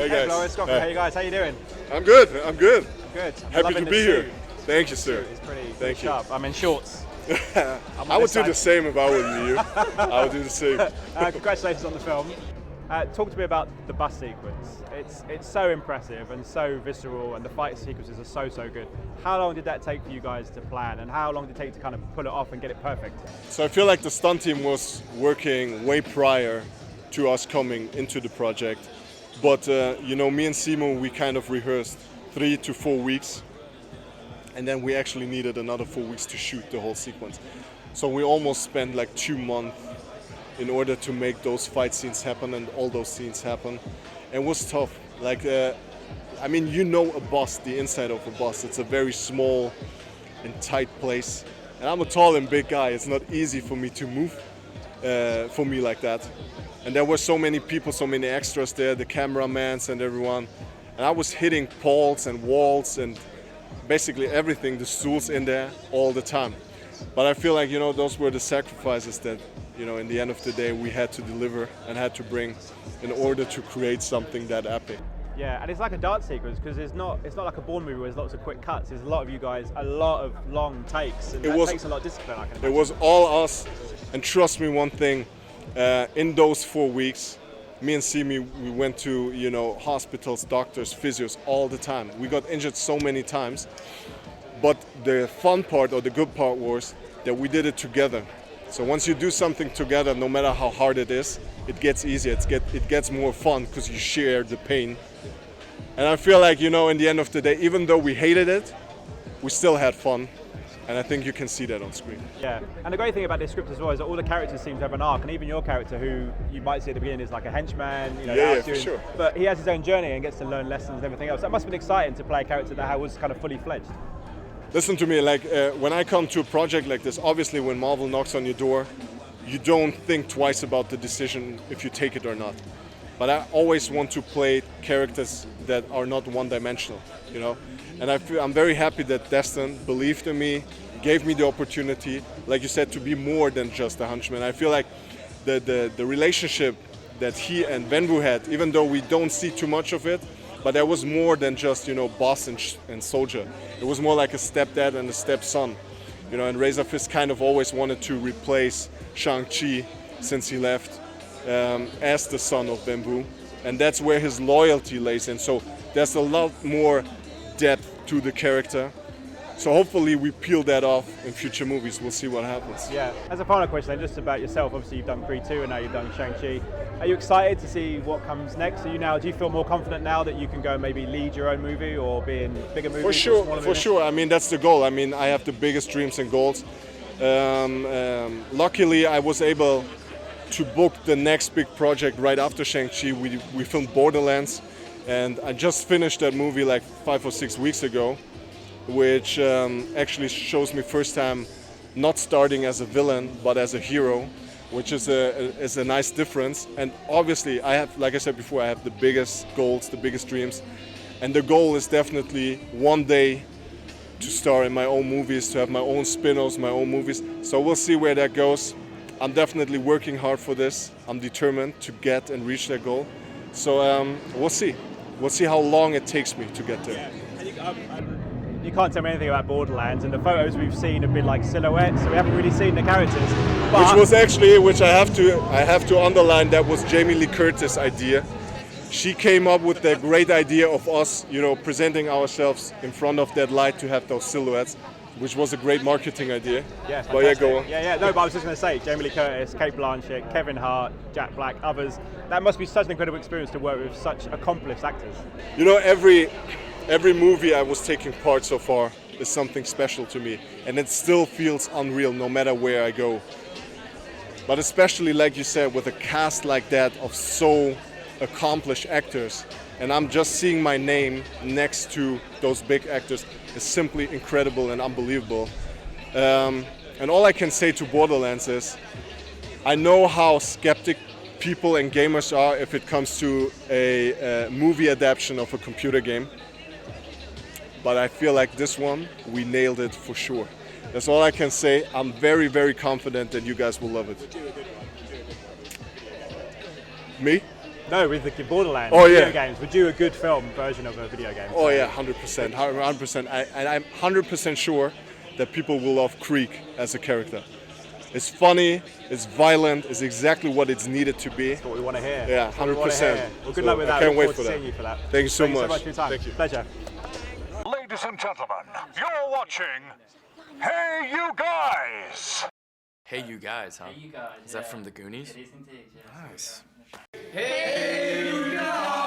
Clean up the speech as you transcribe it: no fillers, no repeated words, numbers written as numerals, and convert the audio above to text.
Hey guys. Hello, it's Scott from HeyUGuys. How you doing? I'm good. Good. Happy to be here. Thank you, sir. It's pretty Thank you. sharp. I'm in shorts. I would do the same if I were you. I would do the same. Congratulations on the film. Talk to me about the bus sequence. It's so impressive and so visceral, and the fight sequences are so good. How long did that take for you guys to plan, and how long did it take to kind of pull it off and get it perfect? So I feel like the stunt team was working way prior to us coming into the project. But you know, me and Simu, we kind of rehearsed 3 to 4 weeks, and then we actually needed another 4 weeks to shoot the whole sequence. So we almost spent like 2 months in order to make those fight scenes happen and all those scenes happen. And it was tough. Like, I mean, you know a bus, the inside of a bus. It's a very small and tight place. And I'm a tall and big guy. It's not easy for me to move for me like that. And there were so many people, so many extras there, the cameramans and everyone. And I was hitting poles and walls and basically everything, the stools in there all the time. But I feel like, you know, those were the sacrifices that, you know, in the end of the day, we had to deliver and had to bring in order to create something that epic. Yeah, and it's like a dance sequence because it's not like a Bourne movie where there's lots of quick cuts. There's a lot of you guys, a lot of long takes, and that takes a lot of discipline, I can imagine. It was all us, and trust me one thing, in those 4 weeks, me and Simi, we went to, you know, hospitals, doctors, physios all the time. We got injured so many times, but the fun part or the good part was that we did it together. So once you do something together, no matter how hard it is, it gets easier, it gets more fun because you share the pain. And I feel like, you know, in the end of the day, even though we hated it, we still had fun. And I think you can see that on screen. Yeah, and the great thing about this script as well is that all the characters seem to have an arc, and even your character, who you might see at the beginning is like a henchman, you know, yeah, for sure. But he has his own journey and gets to learn lessons and everything else. That must have been exciting to play a character that was kind of fully fledged. Listen to me, like when I come to a project like this, obviously when Marvel knocks on your door, you don't think twice about the decision if you take it or not. But I always want to play characters that are not one-dimensional, you know. And I'm very happy that Destin believed in me, gave me the opportunity, like you said, to be more than just a henchman. I feel like the relationship that he and Wenwu had, even though we don't see too much of it, but there was more than just, you know, boss and soldier. It was more like a stepdad and a stepson, you know. And Razor Fist kind of always wanted to replace Shang-Chi since he left as the son of Wenwu, and that's where his loyalty lays in. So there's a lot more depth to the character. So hopefully we peel that off in future movies. We'll see what happens. Yeah. As a final question, then, just about yourself. Obviously, you've done Creed 2 and now you've done Shang-Chi. Are you excited to see what comes next? Do you feel more confident now that you can go and maybe lead your own movie or be in bigger movies? For sure. I mean, that's the goal. I mean, I have the biggest dreams and goals. Luckily, I was able to book the next big project right after Shang-Chi. We filmed Borderlands, and I just finished that movie like 5 or 6 weeks ago, which actually shows me first time not starting as a villain but as a hero, which is a nice difference. And obviously I have, like I said before, I have the biggest goals, the biggest dreams, and the goal is definitely one day to star in my own movies, to have my own spin-offs, my own movies. So we'll see where that goes. I'm definitely working hard for this. I'm determined to get and reach that goal. So we'll see. We'll see how long it takes me to get there. Yeah. You can't tell me anything about Borderlands, and the photos we've seen have been like silhouettes, so we haven't really seen the characters. But which was actually, which I have to underline, that was Jamie Lee Curtis' idea. She came up with that great idea of us, you know, presenting ourselves in front of that light to have those silhouettes, which was a great marketing idea. Yeah, but yeah, go on. Yeah. No, but I was just going to say, Jamie Lee Curtis, Cate Blanchett, Kevin Hart, Jack Black, others. That must be such an incredible experience to work with such accomplished actors. You know, every movie I was taking part so far is something special to me, and it still feels unreal no matter where I go. But especially, like you said, with a cast like that of so accomplished actors, and I'm just seeing my name next to those big actors is simply incredible and unbelievable. And all I can say to Borderlands is, I know how skeptic people and gamers are if it comes to a movie adaptation of a computer game. But I feel like this one, we nailed it for sure. That's all I can say. I'm very, very confident that you guys will love it. Me? No, with the Borderlands Oh, video yeah. games. Would you a good film version of a video game? Oh yeah, 100%, 100%. And I'm 100% sure that people will love Creek as a character. It's funny, it's violent, it's exactly what it's needed to be. That's what we want to hear. Yeah, That's what we want to 100%. hear. Well, good So luck with that. I can't Look wait forward for to that. seeing you for that. Thank you so Thank you so much. much for your time. Thank you. Pleasure. Ladies and gentlemen, you're watching Hey You Guys! Hey, you guys, huh? Hey, you guys. Is that from the Goonies? It is indeed, yeah. Nice. Hey, you guys!